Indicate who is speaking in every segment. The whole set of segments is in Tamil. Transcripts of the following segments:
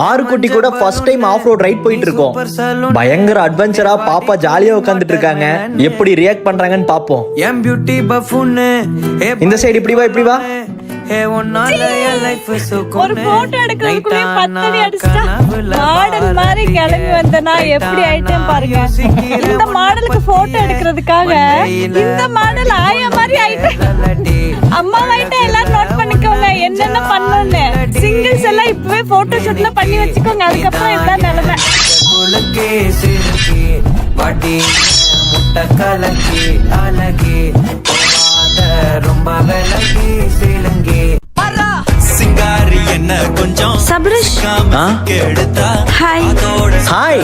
Speaker 1: ஆறுக்குட்டி கூட first time off road ride போயிட்டு இருக்கோம். பயங்கர அட்வென்ச்சரா பாப்பா ஜாலியா உட்காந்துட்டு இருக்காங்க. எப்படி ரியாக்ட் பண்றாங்கன்னு பாப்போம். இந்த சைடு இப்படி வா.
Speaker 2: ஒரு போட்டோ எடுக்கிறதுக்குள்ளே 10 அடி அடிச்சிட்டா. மாடல் மாதிரி கிளம்பி வந்தனா எப்படி ஆயிட்டேன் பாருங்க. இந்த மாடலுக்கு போட்டோ எடுக்கிறதுக்காக இந்த மாடல் ஆயா மாதிரி ஆயிட்டேன். அம்மா ஆயிட்டா எல்லாரும் நோட் பண்ணிக்கோங்க என்னென்ன பண்ணணும்னு. சிங்கிள்ஸ் எல்லாம் இப்பவே போட்டோ ஷூட்ல பண்ணி வச்சுக்கோங்க. அதுக்கப்புறம் இதான் நிலைமை. Sabarish hi
Speaker 1: hi.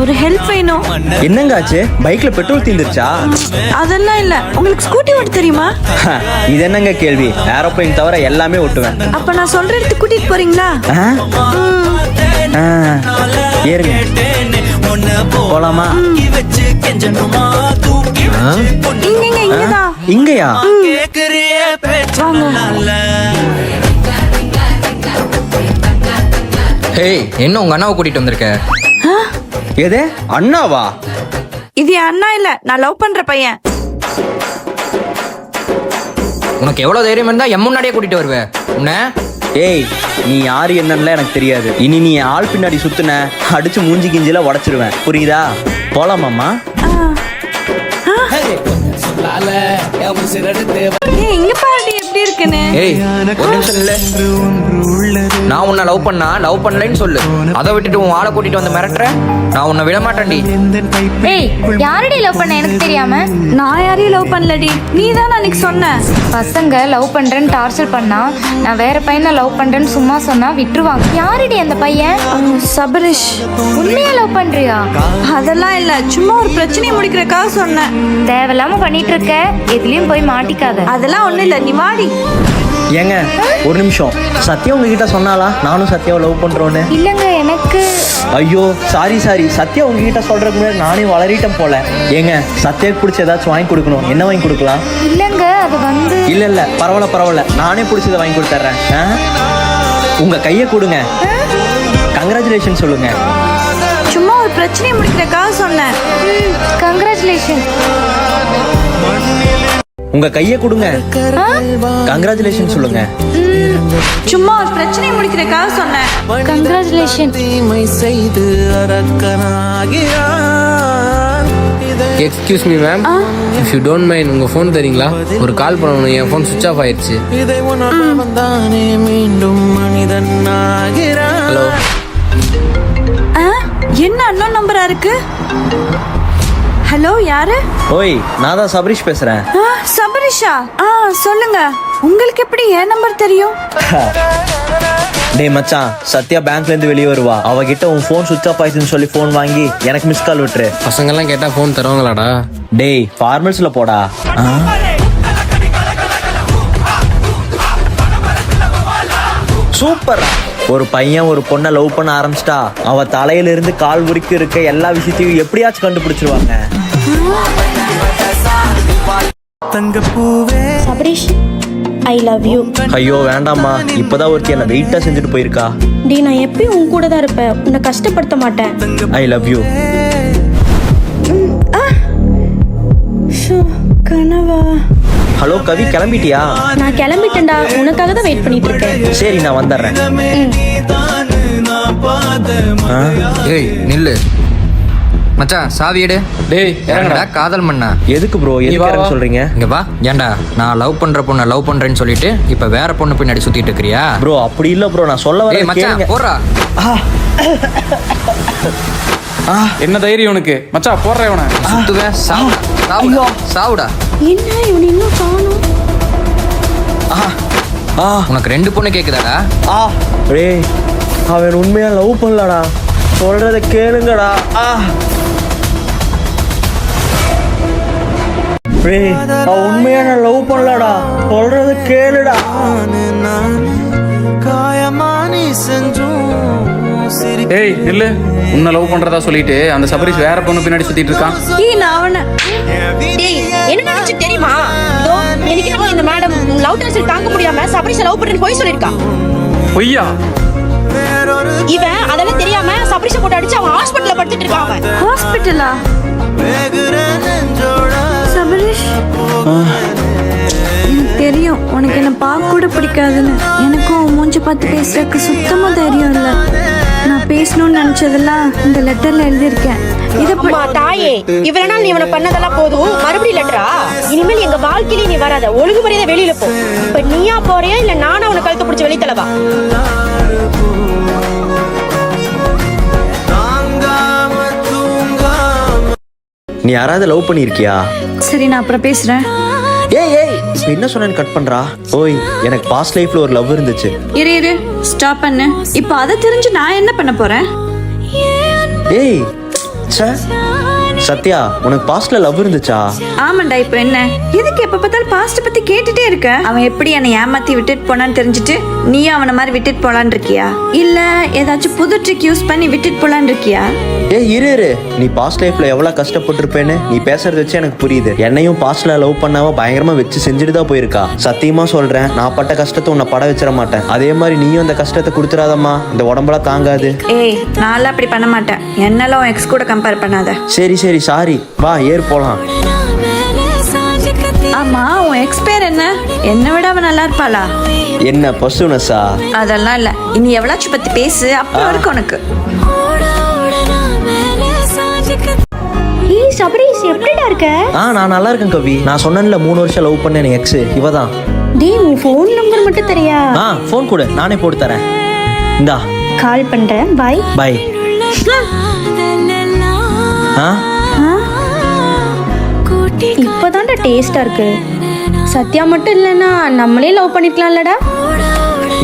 Speaker 2: ஒரு ஹெல்ப் வேணும்.
Speaker 1: என்னங்க ஆச்சு? பைக்ல பெட்ரோல் தீந்துருச்சா?
Speaker 2: அதெல்லாம் இல்ல. உங்களுக்கு ஸ்கூட்டி ஓட்ட தெரியுமா?
Speaker 1: இது என்னங்க கேள்வி? ஏரோப்ளேன் தவிர எல்லாமே ஓட்டுவேன்.
Speaker 2: அப்ப நான் சொல்ற இடத்துக்கு கூட்டிட்டு போறீங்களா?
Speaker 1: ஏறுங்க போலாமா?
Speaker 2: இங்கதான்.
Speaker 1: இங்கயா?
Speaker 3: ஹேய், என்ன உங்க அண்ணாவை கூட்டிட்டு வந்திருக்க?
Speaker 1: எது அண்ணாவா?
Speaker 2: இது என் அண்ணா இல்ல, நான் லவ் பண்ற பையன்.
Speaker 3: உனக்கு எவ்வளவு தைரியம் இருந்தா என் முன்னாடியே கூட்டிட்டு வருவே உன்ன?
Speaker 1: ஏய், நீ யாரு என்னன்னு எனக்கு தெரியாது. இனி நீ ஆள் பின்னாடி சுத்துன அடிச்சு மூஞ்சி கிஞ்சில உடைச்சிருவேன். புரியுதா? போலாமாமா?
Speaker 2: இங்க பாருடி எப்படி இருக்குன்னு.
Speaker 3: ஏய், ஒரு நிமிஷம் இல்ல. நான் உன்னை லவ் பண்ணலைன்னு சொல்லு. அதை விட்டுட்டு உன் ஆளை கூட்டிட்டு வந்து மிரட்டுற, நான் உன்னை விட மாட்டேன்டி.
Speaker 4: ஏய், யாரடி லவ் பண்ண எனக்கு தெரியாம?
Speaker 2: நான் யாரையும் லவ் பண்ணலடி, நீ தான் அன்னைக்கு சொன்ன.
Speaker 4: பசங்க லவ் பண்றேன்னு டார்ச்சர் பண்ணா, நான் வேற பையனை லவ் பண்றேன்னு சும்மா சொன்னா விட்டுருவாங்க. யாரடி அந்த பையன்?
Speaker 2: சபரிஷ்.
Speaker 4: உண்மையா லவ் பண்றியா?
Speaker 2: அதெல்லாம் இல்ல, சும்மா ஒரு பிரச்சனையை முடிக்கிறதுக்காக சொன்னேன்.
Speaker 4: தேவையில்லாம பண்ணிட்டு இருக்க, எதுலயும் போய் மாட்டிக்காத.
Speaker 2: அதெல்லாம் ஒண்ணு இல்ல, நீ வாடி.
Speaker 1: ஏங்க ஒரு நிமிஷம். சத்யா உங்ககிட்ட சொன்னாலா நானும் சத்யாவை லவ் பண்றோன்னு?
Speaker 4: இல்லங்க, எனக்கு.
Speaker 1: ஐயோ சாரி. சத்யா உங்ககிட்ட சொல்றதுக்கு முன்னாடி நானே வளரிட்டேன் போல. ஏங்க சத்யாவுக்கு பிடிச்ச ஏதாச்சும் வாங்கி கொடுக்கணும். என்ன வாங்கி கொடுக்கலாம்?
Speaker 4: இல்லங்க, அது வந்து.
Speaker 1: இல்ல பரவாயில்ல, நானே பிடிச்சதை வாங்கி கொடுத்துட்றேன். உங்க கையை கொடுங்க, கங்க்ராச்சுலேஷன் சொல்லுங்க.
Speaker 2: சும்மா ஒரு பிரச்சனையை முடிக்கிறதுக்காக சொன்னேன்.
Speaker 4: கங்க்ராச்சுலேஷன்.
Speaker 1: உங்க கையை கொடுங்க, கங்க்ராச்சுலேஷன் சொல்லுங்க.
Speaker 2: சும்மா ஒரு பிரச்சனையை முடிக்கிறதுக்காக சொன்னேன்.
Speaker 4: Congratulation.
Speaker 5: Excuse me ma'am, if you don't mind உங்கள் ஃபோன் தரீங்களா? ஒரு கால் பண்ணணும், என் ஃபோன் சுவிச் ஆஃப் ஆயிடுச்சு. ஹலோ.
Speaker 2: என்ன அன்னோன் நம்பரா இருக்கு? ஹலோ, யாரு?
Speaker 1: ஓய், நான் தான் சபரிஷ் பேசுறேன்.
Speaker 2: சபரிஷா? சொல்லுங்க. உங்களுக்கு எப்படி என் நம்பர் தெரியும்?
Speaker 1: டேய் மச்சான், சத்யா பேங்க்ல இருந்து வெளியே வருவா. அவகிட்ட உன் ஃபோன் சுவிச் ஆஃப் ஆயிடுச்சுன்னு சொல்லி ஃபோன் வாங்கி எனக்கு மிஸ் கால் விட்டுரு.
Speaker 5: பசங்கெல்லாம் கேட்டால் ஃபோன் தருவாங்களாடா?
Speaker 1: டேய் ஃபார்மல்ஸ்ல போடா. சூப்பர். ஒரு பையன் ஒரு பொண்ணை லவ் பண்ண ஆரம்பிச்சிட்டா அவ தலையில இருந்து கால் வரைக்கும் இருக்க எல்லா விஷயத்தையும் எப்படியாச்சும் கண்டுபிடிச்சிருவாங்க.
Speaker 6: Sabarish, I love you.
Speaker 1: ஐயோ வேண்டாம்மா, இப்பதான் ஒருத்தி என்ன வெயிட்டா செஞ்சுட்டு போயிருக்கா.
Speaker 6: டி, நான் எப்பயும் உன் கூட தான் இருப்பேன், உன்னை கஷ்டப்படுத்த மாட்டேன்.
Speaker 1: ஐ லவ் யூ.
Speaker 6: கனவா?
Speaker 1: ஹலோ கவி, கிளம்பிட்டியா?
Speaker 6: நான் கிளம்பிட்டேன்டா, உனக்காக தான் வெயிட் பண்ணிட்டு இருக்கேன்.
Speaker 1: சரி, நான் வந்துடுறேன்.
Speaker 3: ஏய் நில்லு மச்சான், சாவி எடு.
Speaker 5: டேய்
Speaker 3: ஏன்டா காதல் மண்ணா?
Speaker 1: எதுக்கு ப்ரோ எதுக்கு சொல்றீங்க?
Speaker 3: இங்க வா. ஏன்டா நான் லவ் பண்ற பொண்ணை லவ் பண்றேன்னு சொல்லிட்டு இப்ப வேற பொண்ணு பின்னாடி சுத்திட்டு இருக்கிறியா?
Speaker 1: ப்ரோ அப்படி இல்ல ப்ரோ, நான் சொல்ல வரேன்
Speaker 3: மச்சான் போறா.
Speaker 5: என்ன தைரியம் உனக்கு? மச்சான் போடுறேன் இவனை.
Speaker 3: சுத்துவேன். சாவுடா.
Speaker 6: என்ன இவன் இன்னும் காணோம்?
Speaker 3: உனக்கு 2 பொண்ணு கேக்குதாடா?
Speaker 1: டேய், அவன் உண்மையா லவ் பண்ணலடா, சொல்றத கேளுங்கடா. டேய், அவன் உண்மையா நான் லவ் பண்ணலடா, சொல்றத கேளுடா.
Speaker 5: டேய் நில்லு. உன்னை லவ் பண்றதா சொல்லிட்டு அந்த சபரிஷ் வேற பொண்ணு பின்னாடி சுத்திட்டு இருக்கான்.
Speaker 2: நான் அவன.
Speaker 7: டேய், என்ன நினைச்சு தெரியுமா? எனக்கு இந்த மேடம் லவ் டார்ச்சர் தாங்க முடியாம சபரிஷ லவ் பண்றேன்னு போய் சொல்லிருக்கா.
Speaker 8: பொய்யா?
Speaker 7: இவன் அதெல்லாம் தெரியாம சபரிஷ போட்டு அடிச்சு அவன் ஹாஸ்பிடல்ல படுத்துட்டு இருக்கான் அவன்.
Speaker 2: ஹாஸ்பிட்டலா? சபரிஷ், எனக்கு தெரியும் உனக்கு என்ன பார்க்க கூட பிடிக்காதுன்னு. எனக்கும் உன் மூஞ்சி பார்த்து பேசுறதுக்கு சுத்தமா தைரியம் இல்லை. நான் பேசணும்னு நினைச்சதெல்லாம் இந்த லெட்டர்ல எழுதியிருக்கேன்.
Speaker 7: அம்மா தாயே, இவ்வளவு நாள் நீ இவனை பண்ணதெல்லாம் போதும், மறுபடியும் லெட்டரா? இனிமேல் எங்க வாழ்க்கையில நீ வராத, ஒழுங்கு மரியாதை வெளியில போ. இப்ப நீயா போறியா இல்ல நானும் அவனை கழுத்து பிடிச்சி வெளியே தள்ளவா?
Speaker 1: நீ யாராவது லவ் பண்ணியிருக்கியா?
Speaker 2: சரி, நான் அப்புறம் பேசுறேன்.
Speaker 1: ஏய் ஏய், இப்ப என்ன சொன்னேன்னு கட் பண்றா. ஓய், எனக்கு பாஸ்ட் லைஃப்ல ஒரு லவ் இருந்துச்சு.
Speaker 2: இரு ஸ்டாப் பண்ணு. இப்போ அதை தெரிஞ்சு நான் என்ன பண்ண போறேன்?
Speaker 1: ஏய் ச்சே, சத்யா, உனக்கு பாஸ்ட்ல லவ் இருந்துச்சா?
Speaker 2: ஆமாண்டா. இப்போ என்ன, எதுக்கு எப்ப பார்த்தாலும் பாஸ்ட் பத்தி கேட்டுட்டே இருக்க? அவன் எப்படி என்னை ஏமாத்தி விட்டுட்டு போனான்னு தெரிஞ்சுட்டு நீயும் அவனை மாதிரி விட்டுட்டு போலான்னு இருக்கியா? இல்ல ஏதாச்சும் புது ட்ரிக் யூஸ் பண்ணி விட்டுட்டு போலான்னு இருக்கியா?
Speaker 1: ஏய் இரு, நீ பாஸ்ட் லைஃப்ல எவ்வளவு கஷ்டப்பட்டிருப்பேன்னு நீ பேசுறது வச்சு எனக்கு புரியுது. என்னையும் பாஸ்ட்ல லவ் பண்ணாம பயங்கரமா வச்சு செஞ்சுட்டு தான் போயிருக்கா. சத்தியமா சொல்றேன், நான் பட்ட கஷ்டத்தை உன்னை பட வச்சிட மாட்டேன். அதே மாதிரி நீயும் அந்த கஷ்டத்தை கொடுத்துறாதம்மா, இந்த உடம்பெல்லாம் தாங்காது.
Speaker 2: ஏய், நான்லாம் அப்படி பண்ண மாட்டேன். என்னால உன் எக்ஸ் கூட கம்பேர் பண்ணாத.
Speaker 1: சரி சாரி, வா ஏர் போலாம்.
Speaker 2: ஆமா, உன் எக்ஸ் பேர் என்ன? என்னை விட அவன் நல்லா இருப்பாளா?
Speaker 1: என்ன பசுனஸா?
Speaker 2: அதெல்லாம் இல்ல. இனி எவ்வளவு பத்தி பேசு, அப்புறம் இருக்கு உனக்கு.
Speaker 6: ஏய் சபரிஷ், எப்படிடா இருக்க?
Speaker 1: நான் நல்லா இருக்கேன் கவி. நான் சொன்னேன்ல 3 வருஷம் லவ் பண்ணேன் எக்ஸ், இவதான்.
Speaker 6: டேய், உன் ஃபோன் நம்பர் மட்டும் தெரியா?
Speaker 1: ஃபோன் கொடு, நானே போட்டு தரேன். இந்தா,
Speaker 6: கால் பண்றேன். பாய்
Speaker 1: பாய்.
Speaker 6: இப்போதான்டா டேஸ்டா இருக்கு. சத்யா மட்டும் இல்லைன்னா நம்மளே லவ் பண்ணிக்கலாம்லடா.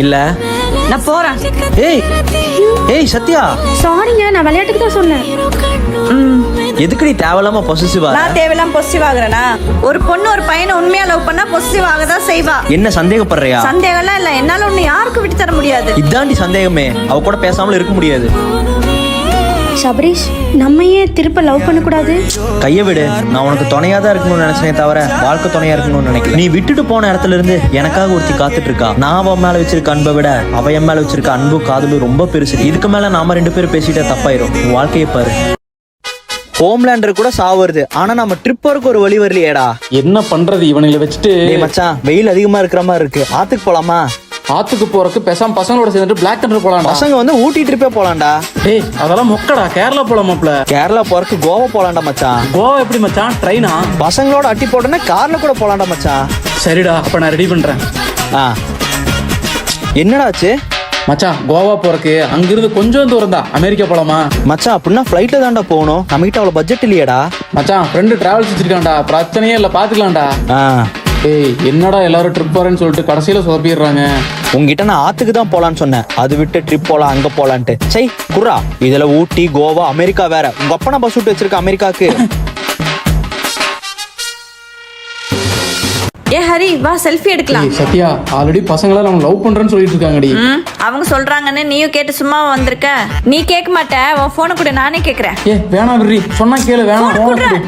Speaker 1: இல்ல,
Speaker 2: நான் போறேன்.
Speaker 1: ஏய் சத்யா,
Speaker 6: சாரிங்க, நான் விளையாட்டுக்கு தான் சொன்னேன்.
Speaker 1: எதுக்கு நீ தேவையில்லாம பொசிசிவா?
Speaker 2: நான் தேவையில்லாம பொசிட்டிவ் ஆகுறேனா? ஒரு பொண்ணு ஒரு பையனை உண்மையா லவ் பண்ணா பொசிட்டிவ் ஆகதான் செய்வா.
Speaker 1: என்ன சந்தேகப்படுறியா?
Speaker 2: சந்தேகம்லாம் இல்ல. என்னால ஒண்ணு யாருக்கும் விட்டு தர முடியாது.
Speaker 1: இதாண்டி சந்தேகமே. அவ கூட பேசாமல இருக்க முடியாது.
Speaker 6: சபரிஷ், நம்ம ஏன் திருப்ப லவ் பண்ணக்கூடாது?
Speaker 1: கைய விடு. நான் உனக்கு துணையா தான் இருக்கணும்னு நினைச்சேனே தவிர வாழ்க்கை துணையா இருக்கணும்னு நினைக்கல. நீ விட்டுட்டு போன இடத்துல இருந்து எனக்காக ஒருத்தி காத்துட்டு இருக்கா. நான் அவன் மேல வச்சிருக்க அன்பை விட அவ என் மேல வச்சிருக்க அன்பு காதலும் ரொம்ப பெருசு. இதுக்கு மேல நாம 2 பேரும் பேசிட்டா தப்பாயிரும். உன் வாழ்க்கையை பாரு. ஹோம்லேண்டர் கூட சாவுறது, ஆனா நம்ம ட்ரிப் வரைக்கும் ஒரு வழி வரலையேடா.
Speaker 8: என்ன பண்றது இவனுங்களை வச்சுட்டு?
Speaker 1: மச்சான், வெயில் அதிகமா இருக்கிற மாதிரி இருக்கு. ஆத்துக்கு போலாமா?
Speaker 8: ஆத்துக்கு போறதுக்கு பேசாம பசங்களோட சேர்ந்துட்டு பிளாக் தண்டர் போலாம்டா.
Speaker 1: பசங்க வந்து ஊட்டி ட்ரிப்பே போலாம்டா.
Speaker 8: டேய், அதெல்லாம் மொக்கடா. கேரளா போலாமாப்ல?
Speaker 1: கேரளா போறதுக்கு கோவா போலாம்டா மச்சான்.
Speaker 8: கோவா எப்படி மச்சான்? ட்ரெயினா?
Speaker 1: பசங்களோட அட்டி போட்டோன்னா கார்ல கூட போலாம்டா மச்சான்.
Speaker 8: சரிடா, அப்ப நான் ரெடி பண்றேன்.
Speaker 1: என்னடாச்சு
Speaker 8: மச்சான்? கோவா போறதுக்கு அங்கிருந்து கொஞ்சம் தூரம் தான். அமெரிக்கா போலாமா?
Speaker 1: மச்சான், அப்படின்னா ஃப்ளைட்ல தான்டா போகணும். நம்மகிட்ட அவ்வளவு பட்ஜெட் இல்லையாடா.
Speaker 8: மச்சான், ஃப்ரெண்டு டிராவல்ஸ் வச்சிருக்கான்டா, பிரச்சனையே இல்ல, பாத்துக்கலாம்டா. ஏய், என்னடா எல்லாரும் ட்ரிப் போறேன்னு சொல்லிட்டு கடைசியில சொதப்பிடுறாங்க.
Speaker 1: உங்ககிட்ட நான் ஆத்துக்கு தான் போலான்னு சொன்னேன். அது விட்டு ட்ரிப் போலாம் அங்க போலான்ட்டு. சை குர்ரா, இதுல ஊட்டி கோவா அமெரிக்கா வேற. உங்க அப்பா நான் பஸ் விட்டு வச்சிருக்க அமெரிக்காக்கு.
Speaker 2: ஏ ஹரி, வா செல்ஃபி எடுக்கலாம்.
Speaker 8: சத்யா, ஆல்ரெடி பசங்கள நம்ம லவ் பண்றேன்னு சொல்லிட்டு இருக்காங்கடி.
Speaker 2: அவங்க சொல்றாங்கன்னு நீயும் கேட்டு சும்மா வந்திருக்க. நீ கேட்க மாட்ட. உன் போனை கூட நானே கேக்குறேன்.
Speaker 8: வேணாம் விரி, சொன்னா கேளு. வேணாம்.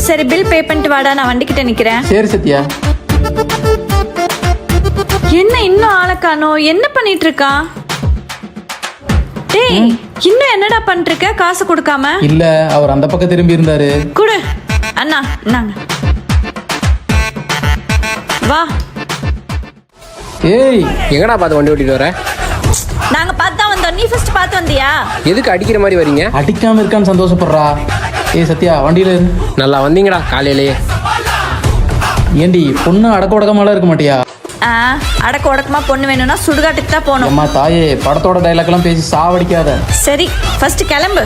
Speaker 2: சரி, பில் பே பண்ணிட்டு வாடா, நான் வண்டி கிட்ட நிக்கிறேன்.
Speaker 8: சரி சத்யா.
Speaker 2: என்ன இன்னும் ஆளை காணோம்? என்ன பண்ணிட்டு இருக்கான்? டேய், இன்னும் என்னடா பண்ணிட்டு இருக்க காசு கொடுக்காம?
Speaker 8: இல்ல, அவர் அந்த பக்கம் திரும்பி இருந்தாரு.
Speaker 2: குடு அண்ணா, இந்தாங்க. வா.
Speaker 5: ஏய், எங்கடா பார்த்து வண்டி ஓட்டிட்டு வர?
Speaker 2: நாங்க பார்த்தா வந்தோம். நீ ஃபர்ஸ்ட் பார்த்து வந்தியா?
Speaker 5: எதுக்கு அடிக்கிற மாதிரி வரீங்க?
Speaker 8: அடிக்காம இருக்கான்னு சந்தோஷப்படுறா. ஏய் சத்யா, வண்டியில இரு.
Speaker 5: நல்லா வந்தீங்கடா காலையிலேயே.
Speaker 8: ஏண்டி, பொண்ணு அடக்க உடக்கமாலாம் இருக்க மாட்டியா?
Speaker 2: அடக்க உடக்கமா பொண்ணு வேணும்னா சுடுகாட்டுக்கு தான் போகணும்.
Speaker 8: அம்மா தாயே, படத்தோட டைலாக் எல்லாம் பேசி சாவடிக்காத.
Speaker 2: சரி, ஃபர்ஸ்ட் கிளம்பு.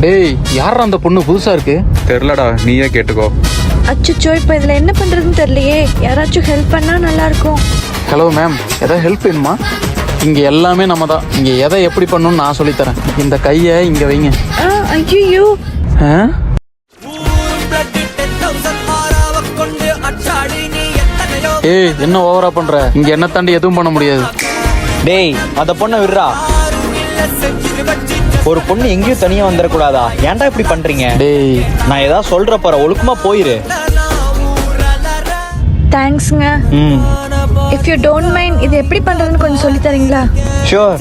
Speaker 8: டேய், யாரா அந்த பொண்ணு புதுசா இருக்கு?
Speaker 9: தெரியலடா, நீயே கேட்டுக்கோ.
Speaker 2: அச்சோ, இப்போ இதுல என்ன பண்றதுன்னு தெரியலையே. யாராச்சும் ஹெல்ப் பண்ணா நல்லா இருக்கும்.
Speaker 8: ஹலோ மேம், ஏதாவது ஹெல்ப் வேணுமா? இங்க எல்லாமே நம்ம தான். இங்க எதை எப்படி பண்ணணும்னு நான் சொல்லித்தரேன். இந்த கையை இங்க வைங்க.
Speaker 2: ஐயோ.
Speaker 8: ஏய், என்ன ஓவரா பண்ற? இங்க என்ன தாண்டி எதுவும் பண்ண முடியாது.
Speaker 1: டேய், அத பொண்ணை விடுறா. ஒரு பொண்ணு எங்கேயும் தனியா வந்துடக்கூடாதா? ஏன்டா இப்படி பண்றீங்க?
Speaker 8: டேய்,
Speaker 1: நான் ஏதாவது சொல்ற பாரு, ஒழுக்கமா போயிரு.
Speaker 2: தேங்க்ஸ்ங்க.
Speaker 1: ம்
Speaker 2: இஃப் யூ டோன்ட் மைண்ட் இது எப்படி பண்றதுன்னு கொஞ்சம் சொல்லி தரீங்களா?
Speaker 1: ஷூர்.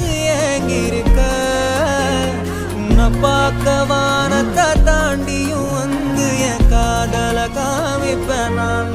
Speaker 10: தாண்டியும் வந்து என் காதல காமிப்பேன் நான்